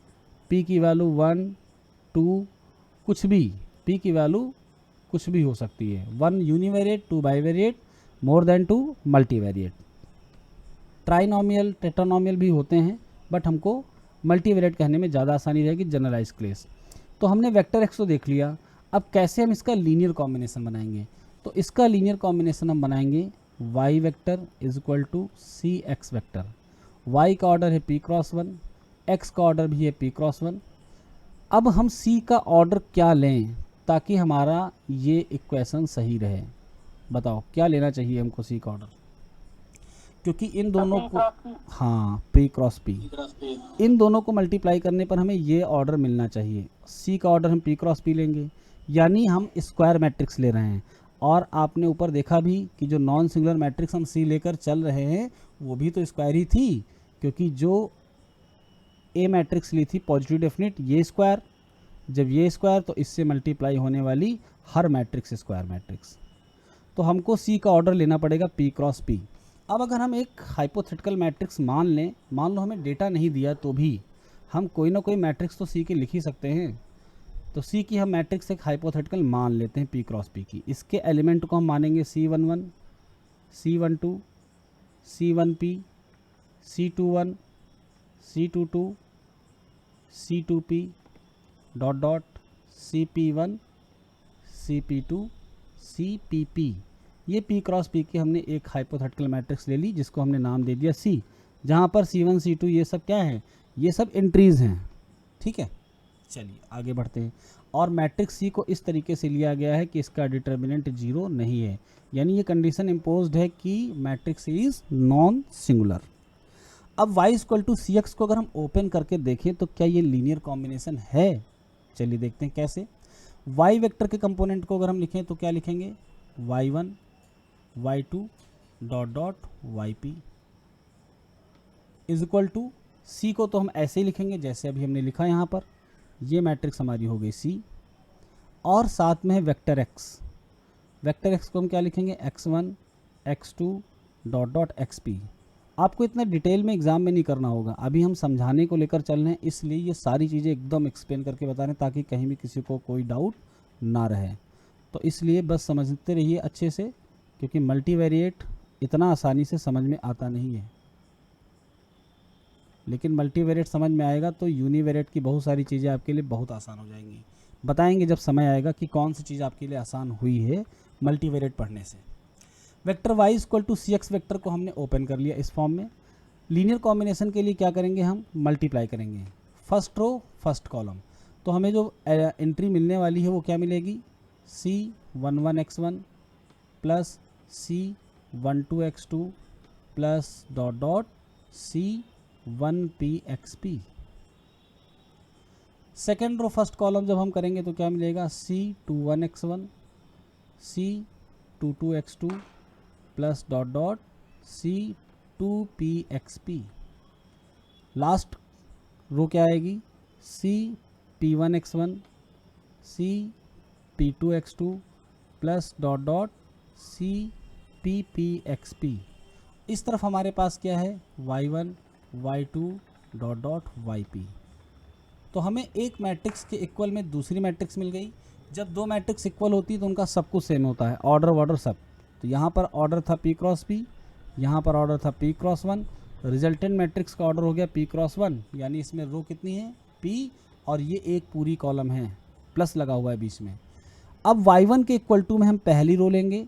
p की वैल्यू 1 2 कुछ भी, p की वैल्यू कुछ भी हो सकती है, 1 univariate 2 bivariate more than 2 multivariate. Trinomial tetranomial भी होते हैं बट हमको मल्टीवेरिएट कहने में ज़्यादा आसानी रहेगी जनरलाइज केस। तो हमने वेक्टर एक्स तो देख लिया, अब कैसे हम इसका लीनियर कॉम्बिनेशन बनाएंगे। तो इसका लीनियर कॉम्बिनेशन हम बनाएंगे y vector is equal to C x vector. y का ऑर्डर है p क्रॉस 1, x का ऑर्डर भी है p क्रॉस 1। अब हम c का ऑर्डर क्या लें ताकि हमारा ये इक्वेशन सही रहे। बताओ क्या लेना चाहिए हमको c का ऑर्डर, क्योंकि इन दोनों को हाँ p क्रॉस p, इन दोनों को मल्टीप्लाई करने पर हमें ये ऑर्डर मिलना चाहिए। c का ऑर्डर हम p क्रॉस p लेंगे, यानी हम स्क्वायर मैट्रिक्स ले रहे हैं। और आपने ऊपर देखा भी कि जो नॉन सिंगुलर मैट्रिक्स हम सी लेकर चल रहे हैं वो भी तो स्क्वायर ही थी, क्योंकि जो ए मैट्रिक्स ली थी पॉजिटिव डेफिनिट ये स्क्वायर, जब ये स्क्वायर तो इससे मल्टीप्लाई होने वाली हर मैट्रिक्स स्क्वायर मैट्रिक्स। तो हमको सी का ऑर्डर लेना पड़ेगा पी क्रॉस पी। अब अगर हम एक हाइपोथेटिकल मैट्रिक्स मान लें, मान लो हमें डेटा नहीं दिया तो भी हम कोई ना कोई मैट्रिक्स तो सी के लिख ही सकते हैं। तो सी की हम मैट्रिक्स एक हाइपोथेटिकल मान लेते हैं पी क्रॉस पी की। इसके एलिमेंट को हम मानेंगे C11 C12 C1p C21 C22 C2p dot dot CP1 CP2 CPP। ये पी क्रॉस पी की हमने एक हाइपोथेटिकल मैट्रिक्स ले ली जिसको हमने नाम दे दिया C, जहाँ पर C1 C2 ये सब क्या है, ये सब एंट्रीज हैं। ठीक है, चलिए आगे बढ़ते हैं। और मैट्रिक्स सी को इस तरीके से लिया गया है कि इसका डिटर्मिनेंट 0 नहीं है, यानी ये कंडीशन इम्पोज्ड है कि मैट्रिक्स इज नॉन सिंगुलर। अब y equal to C x को अगर हम ओपन करके देखें तो क्या ये लीनियर कॉम्बिनेशन है। चलिए देखते हैं कैसे। y वेक्टर के कंपोनेंट को अगर हम लिखें तो क्या लिखेंगे, y1 y2 dot dot yp is equal to C को तो हम ऐसे ही लिखेंगे जैसे अभी हमने लिखा यहाँ पर। ये मैट्रिक्स हमारी हो गई सी, और साथ में है वेक्टर एक्स। वेक्टर एक्स को हम क्या लिखेंगे, x1 x2 dot dot xp। आपको इतना डिटेल में एग्जाम में नहीं करना होगा, अभी हम समझाने को लेकर चल रहे हैं, इसलिए ये सारी चीज़ें एकदम एक्सप्लेन करके बता रहे हैं ताकि कहीं भी किसी को कोई डाउट ना रहे। तो इसलिए बस समझते रहिए अच्छे से, क्योंकि मल्टीवेरिएट इतना आसानी से समझ में आता नहीं है, लेकिन मल्टीवेरिएट समझ में आएगा तो यूनिवेरिएट की बहुत सारी चीज़ें आपके लिए बहुत आसान हो जाएंगी। बताएंगे जब समय आएगा कि कौन सी चीज़ आपके लिए आसान हुई है मल्टीवेरिएट पढ़ने से। Vector y equal to C x vector को हमने ओपन कर लिया इस फॉर्म में। लीनियर कॉम्बिनेशन के लिए क्या करेंगे, हम मल्टीप्लाई करेंगे फर्स्ट रो फर्स्ट कॉलम। तो हमें जो एंट्री मिलने वाली है वो क्या मिलेगी, C11x1 plus C12x2 plus dot dot C1pxp। Second row first column जब हम करेंगे तो क्या मिलेगा, C21x1 C22x2 plus dot dot C2pxp। Last row क्या आएगी, CP1x1 CP2x2 plus dot dot CPPxp। इस तरफ हमारे पास क्या है, y1 y2 dot dot yp। तो हमें एक मैट्रिक्स के इक्वल में दूसरी मैट्रिक्स मिल गई। जब दो मैट्रिक्स इक्वल होती है तो उनका सब कुछ सेम होता है, ऑर्डर वार्डर सब। तो यहाँ पर ऑर्डर था p क्रॉस p, यहाँ पर ऑर्डर था p क्रॉस 1। रिजल्टेंट मैट्रिक्स का ऑर्डर हो गया p क्रॉस 1, यानी इसमें रो कितनी है, p, और ये एक पूरी कॉलम है, प्लस लगा हुआ है बीच में। अब y1 के इक्वल टू में हम पहली रो लेंगे,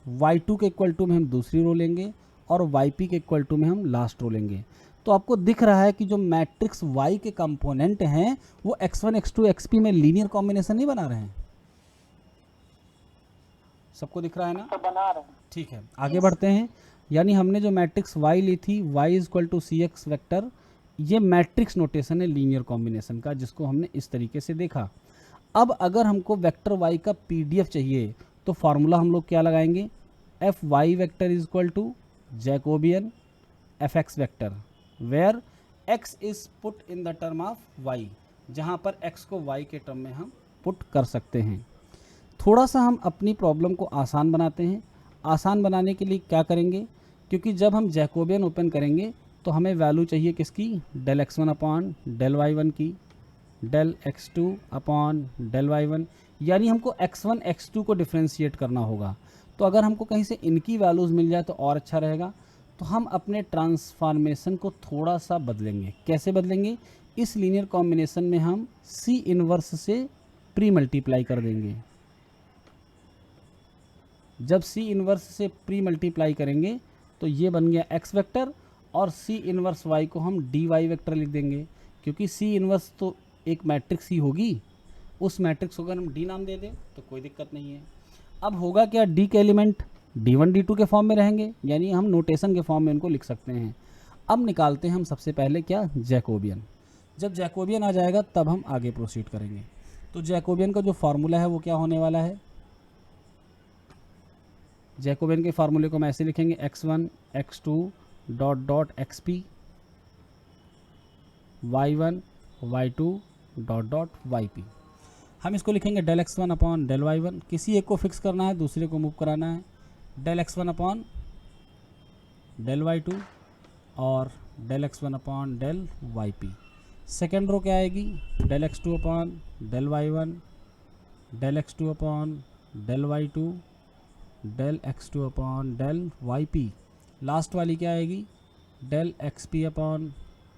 y2 के इक्वल टू में हम दूसरी रो लेंगे, और yp के इक्वल टू में हम लास्ट रो लेंगे। तो आपको दिख रहा है कि जो मैट्रिक्स y के कंपोनेंट हैं वो x1 x2 xp में लीनियर कॉम्बिनेशन नहीं बना रहे हैं। सबको दिख रहा है ना, बना रहे हैं। ठीक है, आगे बढ़ते हैं। यानी हमने जो मैट्रिक्स y ली थी y equal to C x vector, ये मैट्रिक्स नोटेशन है लीनियर कॉम्बिनेशन का, जिसको हमने इस तरीके से देखा। अब अगर हमको वेक्टर वाई का पीडीएफ चाहिए तो फार्मूला हम लोग क्या लगाएंगे, f y vector is equal to Jacobian f x vector, where x is put in the term of y, जहाँ पर एक्स को वाई के टर्म में हम पुट कर सकते हैं। थोड़ा सा हम अपनी प्रॉब्लम को आसान बनाते हैं। आसान बनाने के लिए क्या करेंगे, क्योंकि जब हम जैकोबियन ओपन करेंगे तो हमें वैल्यू चाहिए किसकी, del x one upon del y one की, del x two upon del y one, यानी हमको एक्स वन एक्स टू को डिफ्रेंशिएट करना होगा। तो अगर हमको कहीं से इनकी वैल्यूज़ मिल जाए तो और अच्छा रहेगा। तो हम अपने ट्रांसफॉर्मेशन को थोड़ा सा बदलेंगे। कैसे बदलेंगे, इस लीनियर कॉम्बिनेशन में हम सी इनवर्स से प्री मल्टीप्लाई कर देंगे। जब सी इनवर्स से प्री मल्टीप्लाई करेंगे तो ये बन गया एक्स वेक्टर, और सी इनवर्स वाई को हम डी वाई वेक्टर लिख देंगे, क्योंकि सी इनवर्स तो एक मैट्रिक्स ही होगी। उस मैट्रिक्स को अगर हम डी नाम दे दें तो कोई दिक्कत नहीं है। अब होगा क्या, डी के एलिमेंट D1 D2 के फॉर्म में रहेंगे, यानी हम नोटेशन के फॉर्म में इनको लिख सकते हैं। अब निकालते हैं हम सबसे पहले क्या, जैकोबियन। जब जैकोबियन आ जाएगा तब हम आगे प्रोसीड करेंगे। तो जैकोबियन का जो फार्मूला है वो क्या होने वाला है, जैकोबियन के फार्मूले को हम ऐसे लिखेंगे, x1 x2 dot dot xp, y1 y2 dot dot yp। हम इसको लिखेंगे del x1 upon del y1, किसी एक को फिक्स करना है, दूसरे को मूव कराना है, del x1 upon del y2 और del x1 upon del yp। Second row क्या आएगी, del x2 upon del y1, del x2 upon del y2, del x2 upon del yp। Last वाली क्या आएगी, del xp upon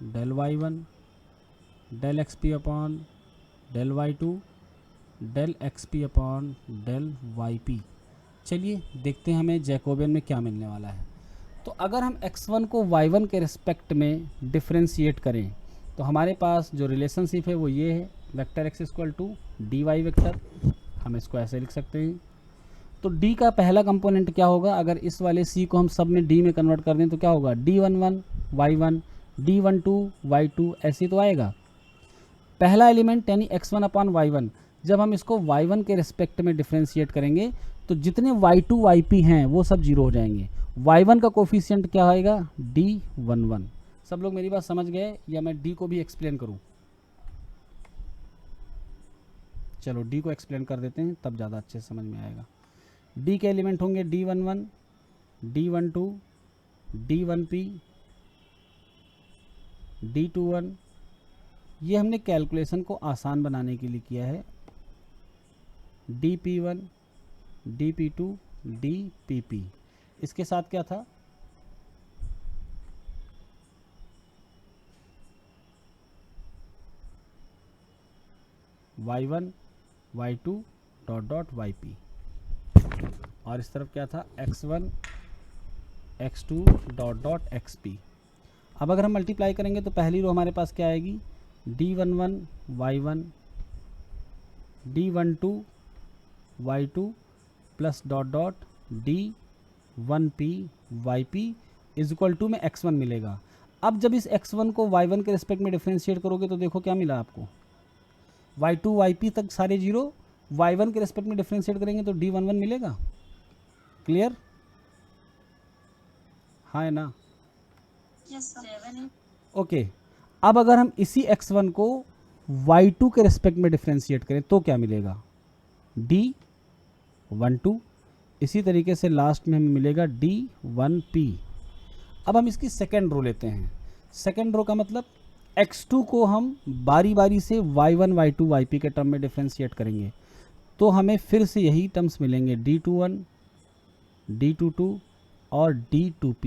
del y1, del xp upon del y2, del xp upon del yp। चलिए देखते हैं हमें Jacobian में क्या मिलने वाला है। तो अगर हम x1 को y1 के रिस्पेक्ट में डिफ्रेंशिएट करें तो हमारे पास जो रिलेशनशिप है वो ये है, vector x equal to D y vector. हम इसको ऐसे लिख सकते हैं। तो d का पहला कंपोनेंट क्या होगा, अगर इस वाले c को हम सब में d में कन्वर्ट कर दें तो क्या होगा, d11 y1 d12 y2, ऐसे तो आएगा। पहला एलिमेंट यानी x1 अपॉन y1, जब हम इसको y1 के रिस्पेक्ट में डिफ्रेंशिएट करेंगे तो जितने y2 yp हैं वो सब जीरो हो जाएंगे। y1 का कोफिशिएंट क्या आएगा, d11। सब लोग मेरी बात समझ गए या मैं d को भी एक्सप्लेन करूं? चलो d को एक्सप्लेन कर देते हैं, तब ज़्यादा अच्छे से समझ में आएगा। d के एलिमेंट होंगे d11 d12 d1p d21। ये हमने कैलकुलेशन को आसान बनाने के लिए किया है, dp1 dp2 dpp। इसके साथ क्या था, y1 y2 dot dot yp, और इस तरफ क्या था, x1 x2 dot dot xp। अब अगर हम मल्टीप्लाई करेंगे तो पहली रो हमारे पास क्या आएगी, d11 y1 d12 y2 plus dot dot d1p yp is equal to में x1 मिलेगा। अब जब इस x1 को y1 के रिस्पेक्ट में डिफ्रेंशिएट करोगे तो देखो क्या मिला आपको, y2 yp तक सारे जीरो, y1 के रिस्पेक्ट में डिफ्रेंशिएट करेंगे तो d11 मिलेगा। क्लियर, हाँ है ना? ओके। अब अगर हम इसी x1 को y2 के रिस्पेक्ट में डिफ्रेंशिएट करें तो क्या मिलेगा, d12। इसी तरीके से लास्ट में हमें मिलेगा d1p। अब हम इसकी सेकेंड रो लेते हैं। सेकेंड रो का मतलब x2 को हम बारी बारी से y1 y2 yp के टर्म में डिफ्रेंशिएट करेंगे तो हमें फिर से यही टर्म्स मिलेंगे, d21 d22 और d2p।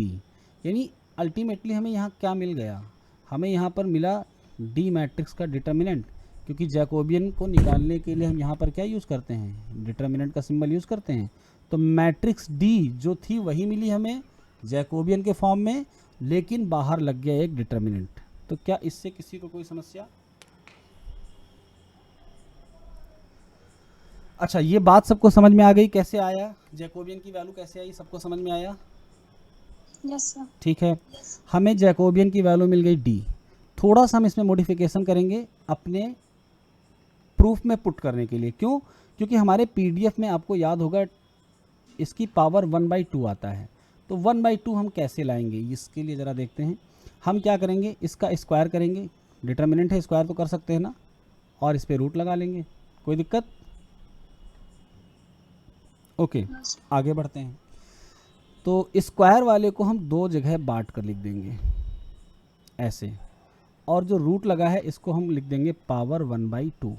यानी अल्टीमेटली हमें यहाँ क्या मिल गया, हमें यहाँ पर मिला डी मैट्रिक्स का डिटर्मिनेंट, क्योंकि जैकोबियन को निकालने के लिए हम यहाँ पर क्या यूज़ करते हैं, डिटर्मिनेंट का सिंबल यूज़ करते हैं। तो मैट्रिक्स डी जो थी वही मिली हमें जैकोबियन के फॉर्म में, लेकिन बाहर लग गया एक डिटर्मिनेंट। तो क्या इससे किसी को कोई समस्या? अच्छा, ये बात सबको समझ में आ गई, कैसे आया जैकोबियन की वैल्यू, कैसे आई, सबको समझ में आया? Yes sir. ठीक है, हमें जैकोबियन की वैल्यू मिल गई डी। थोड़ा सा हम इसमें मॉडिफिकेशन करेंगे अपने प्रूफ में पुट करने के लिए। क्यों? क्योंकि हमारे पीडीएफ में आपको याद होगा इसकी पावर 1/2 आता है। तो 1/2 हम कैसे लाएंगे, इसके लिए ज़रा देखते हैं। हम क्या करेंगे, इसका स्क्वायर करेंगे, डिटर्मिनेंट है स्क्वायर तो कर सकते हैं ना, और इस पर रूट लगा लेंगे, कोई दिक्कत? ओके, आगे बढ़ते हैं। तो स्क्वायर वाले को हम दो जगह बांट कर लिख देंगे ऐसे, और जो रूट लगा है इसको हम लिख देंगे पावर 1/2।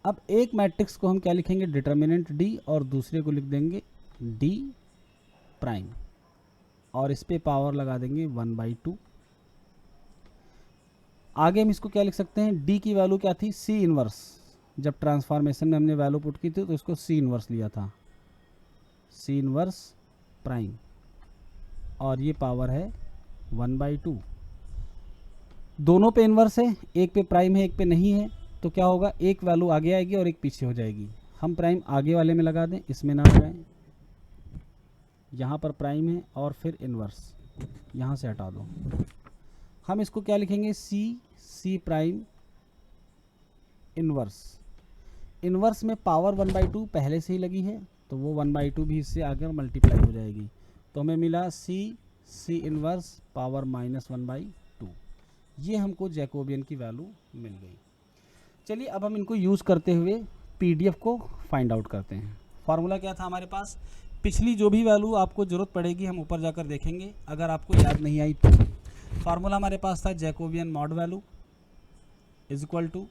अब एक मैट्रिक्स को हम क्या लिखेंगे, डिटर्मिनेंट डी, और दूसरे को लिख देंगे डी प्राइम, और इस पे पावर लगा देंगे 1/2। आगे हम इसको क्या लिख सकते हैं, डी की वैल्यू क्या थी, सी इनवर्स। जब ट्रांसफॉर्मेशन में हमने वैल्यू पुट की थी तो इसको सी इनवर्स लिया था, सी इनवर्स प्राइम, और ये पावर है 1/2। दोनों पे इनवर्स है, एक पे प्राइम है एक पे नहीं है, तो क्या होगा, एक वैल्यू आगे आएगी और एक पीछे हो जाएगी। हम प्राइम आगे वाले में लगा दें, इसमें ना लगाएं, यहाँ पर प्राइम है और फिर इनवर्स यहाँ से हटा दो। हम इसको क्या लिखेंगे, सी प्राइम इनवर्स। इनवर्स में पावर 1/2 पहले से ही लगी है, तो वो 1/2 भी इससे आगे मल्टीप्लाई हो जाएगी। तो हमें मिला सी इनवर्स पावर -1/2। ये हमको जैकोबियन की वैल्यू मिल गई। चलिए अब हम इनको यूज़ करते हुए पीडीएफ को फाइंड आउट करते हैं। फार्मूला क्या था हमारे पास, पिछली जो भी वैल्यू आपको ज़रूरत पड़ेगी हम ऊपर जाकर देखेंगे, अगर आपको याद नहीं आई तो। फार्मूला हमारे पास था Jacobian mod value is equal to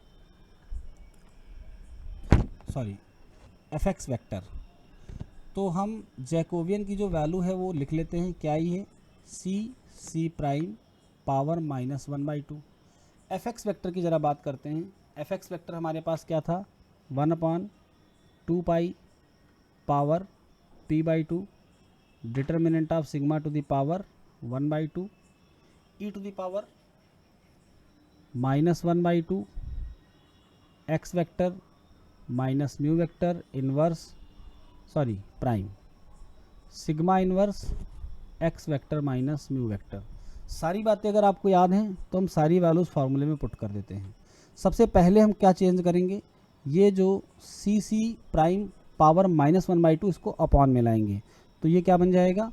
f x vector. तो हम जैकोबियन की जो वैल्यू है वो लिख लेते हैं, क्या ही है, C prime power -1/2। F x vector की ज़रा बात करते हैं। एफ एक्स वेक्टर हमारे पास क्या था, 1/2 pi power p/2 determinant of sigma to the power 1/2 e to the power -1/2 x vector minus mu vector inverse prime sigma inverse x vector minus mu vector. सारी बातें अगर आपको याद हैं तो हम सारी वैल्यूज़ फार्मूले में पुट कर देते हैं। सबसे पहले हम क्या चेंज करेंगे, ये जो सी प्राइम पावर -1/2 इसको अपॉन में लाएंगे, तो ये क्या बन जाएगा,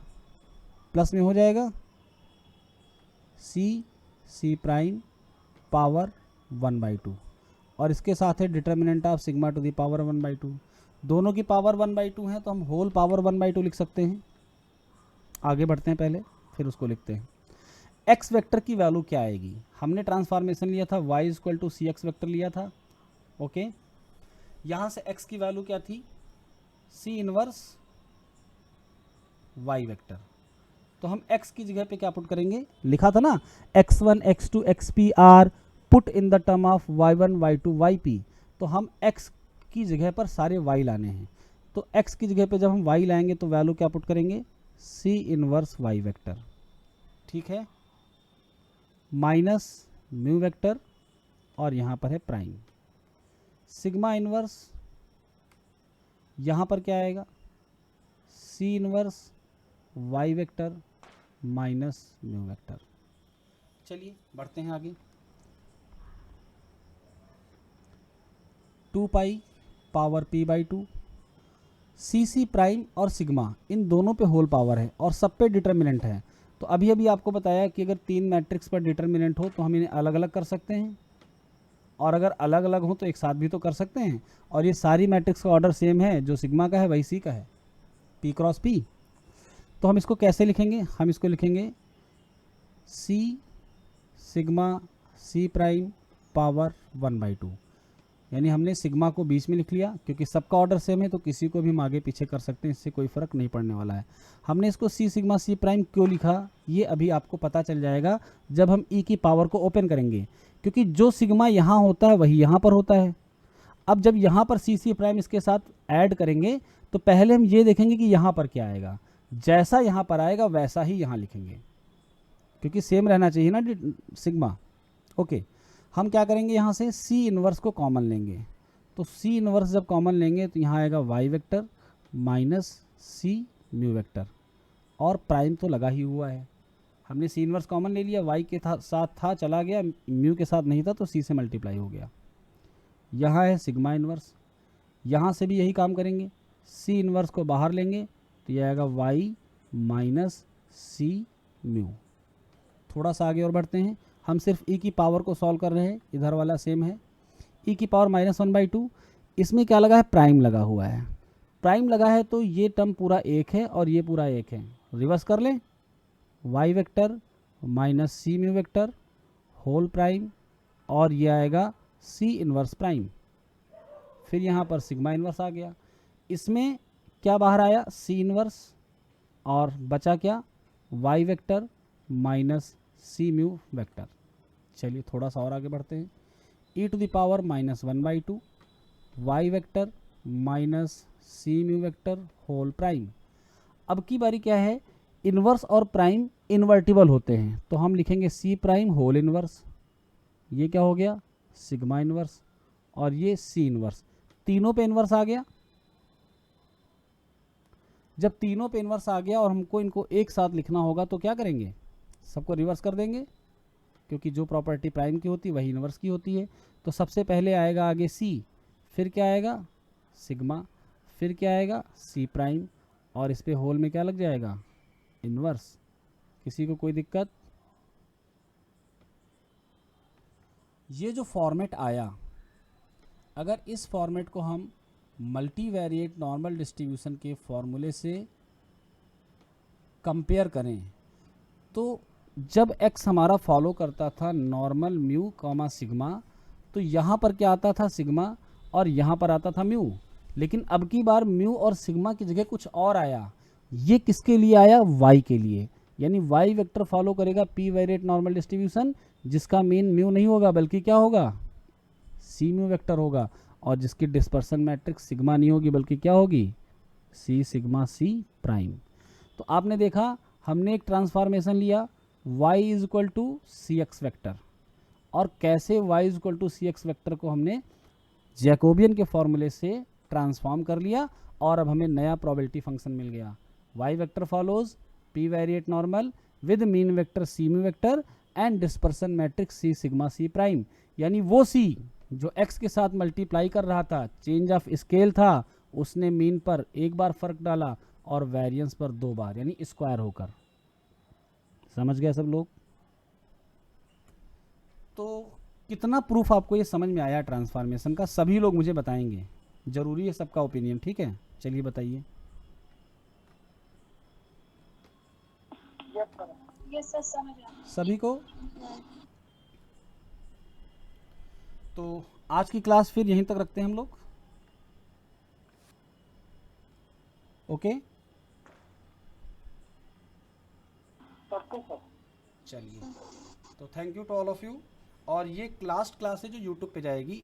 प्लस में हो जाएगा, सी प्राइम पावर 1/2, और इसके साथ है determinant of sigma to the power 1/2। दोनों की पावर 1/2 है तो हम होल पावर 1/2 लिख सकते हैं। आगे बढ़ते हैं, पहले फिर उसको लिखते हैं। एक्स वेक्टर की वैल्यू क्या आएगी, हमने ट्रांसफॉर्मेशन लिया था y = cx वेक्टर लिया था। ओके, यहाँ से x की वैल्यू क्या थी, सी इनवर्स y वेक्टर। तो हम x की जगह पे क्या पुट करेंगे, लिखा था ना x1 x2 xp are put in the term of y1 y2 yp। तो हम x की जगह पर सारे y लाने हैं, तो x की जगह पे जब हम y लाएंगे तो वैल्यू क्या पुट करेंगे, सी इनवर्स y वेक्टर, ठीक है, माइनस म्यू वेक्टर, और यहाँ पर है प्राइम सिग्मा इनवर्स, यहाँ पर क्या आएगा, C inverse y vector minus mu vector. चलिए बढ़ते हैं आगे। 2 pi power p/2 C prime और सिग्मा इन दोनों पे होल पावर है और सब पे डिटर्मिनेंट है। तो अभी आपको बताया कि अगर 3 मैट्रिक्स पर डिटर्मिनेंट हो तो हम इन्हें अलग अलग कर सकते हैं, और अगर अलग अलग हो तो एक साथ भी तो कर सकते हैं। और ये सारी मैट्रिक्स का ऑर्डर सेम है, जो सिग्मा का है वही सी का है, p क्रॉस p। तो हम इसको कैसे लिखेंगे, हम इसको लिखेंगे सी सिग्मा सी प्राइम पावर 1/2, यानी हमने सिग्मा को बीच में लिख लिया, क्योंकि सबका ऑर्डर सेम है तो किसी को भी हम आगे पीछे कर सकते हैं, इससे कोई फ़र्क नहीं पड़ने वाला है। हमने इसको सी सिग्मा सी प्राइम क्यों लिखा, ये अभी आपको पता चल जाएगा जब हम ई की पावर को ओपन करेंगे, क्योंकि जो सिग्मा यहाँ होता है वही यहाँ पर होता है। अब जब यहाँ पर सी प्राइम इसके साथ ऐड करेंगे तो पहले हम ये देखेंगे कि यहाँ पर क्या आएगा, जैसा यहाँ पर आएगा वैसा ही यहाँ लिखेंगे, क्योंकि सेम रहना चाहिए ना सिग्मा। ओके, हम क्या करेंगे, यहाँ से सी इनवर्स को कॉमन लेंगे, तो सी इनवर्स जब कॉमन लेंगे तो यहाँ आएगा y vector minus C mu vector, और प्राइम तो लगा ही हुआ है, हमने सी इनवर्स कॉमन ले लिया, वाई के साथ था चला गया, म्यू के साथ नहीं था तो सी से मल्टीप्लाई हो गया। यहाँ है सिग्मा इनवर्स, यहाँ से भी यही काम करेंगे, सी इनवर्स को बाहर लेंगे तो यह आएगा वाई माइनस सी म्यू। थोड़ा सा आगे और बढ़ते हैं, हम सिर्फ ई की पावर को सॉल्व कर रहे हैं, इधर वाला सेम है, ई की पावर -1/2। इसमें क्या लगा है, प्राइम लगा हुआ है, प्राइम लगा है तो ये टर्म पूरा एक है और ये पूरा एक है, रिवर्स कर लें, Y vector minus C mu vector whole prime और ये आएगा सी इनवर्स प्राइम। फिर यहाँ पर सिग्मा इनवर्स आ गया, इसमें क्या बाहर आया, सी इनवर्स और बचा क्या, y vector minus C mu vector. चलिए थोड़ा सा और आगे बढ़ते हैं, e to the power -1/2 y vector minus C mu vector whole prime. अब की बारी क्या है, इनवर्स और प्राइम इन्वर्टिबल होते हैं तो हम लिखेंगे सी प्राइम होल इनवर्स, ये क्या हो गया सिग्मा इनवर्स और ये सी इनवर्स, तीनों पे इनवर्स आ गया। जब तीनों पे इनवर्स आ गया और हमको इनको एक साथ लिखना होगा तो क्या करेंगे, सबको रिवर्स कर देंगे, क्योंकि जो प्रॉपर्टी प्राइम की होती है वही इनवर्स की होती है। तो सबसे पहले आएगा आगे सी, फिर क्या आएगा सिग्मा, फिर क्या आएगा सी प्राइम और इस पे होल में क्या लग जाएगा इनवर्स। किसी को कोई दिक्कत, ये जो फॉर्मेट आया, अगर इस फॉर्मेट को हम मल्टीवेरिएट नॉर्मल डिस्ट्रीब्यूशन के फॉर्मूले से कंपेयर करें तो जब x हमारा फॉलो करता था नॉर्मल म्यू कॉमा सिग्मा तो यहाँ पर क्या आता था सिग्मा और यहाँ पर आता था म्यू, लेकिन अब की बार म्यू और सिग्मा की जगह कुछ और आया। ये किसके लिए आया, y के लिए, यानी y वेक्टर फॉलो करेगा पी वेरिएट नॉर्मल डिस्ट्रीब्यूशन जिसका मीन म्यू नहीं होगा बल्कि क्या होगा सी म्यू वेक्टर होगा और जिसकी डिस्पर्सन मैट्रिक्स सिग्मा नहीं होगी बल्कि क्या होगी सी सिग्मा सी प्राइम। तो आपने देखा हमने एक ट्रांसफॉर्मेशन लिया y is equal to C x vector, और कैसे y is equal to C x vector को हमने जैकोबियन के फॉर्मूले से ट्रांसफॉर्म कर लिया और अब हमें नया प्रोबेबिलिटी फंक्शन मिल गया। y vector follows p variate normal with mean vector C mu vector and dispersion matrix C sigma C prime, यानी वो c जो x के साथ मल्टीप्लाई कर रहा था, चेंज ऑफ स्केल था, उसने मीन पर एक बार फर्क डाला और वेरिएंस पर दो बार, यानी स्क्वायर होकर। समझ गए सब लोग? तो कितना प्रूफ आपको ये समझ में आया ट्रांसफॉर्मेशन का, सभी लोग मुझे बताएंगे, जरूरी है सबका ओपिनियन, ठीक है? चलिए बताइए। यस सर समझ गया सभी को? तो आज की क्लास फिर यहीं तक रखते हैं हम लोग, ओके? चलिए, तो thank you to all of you. और ये लास्ट क्लास है जो यूट्यूब पे जाएगी।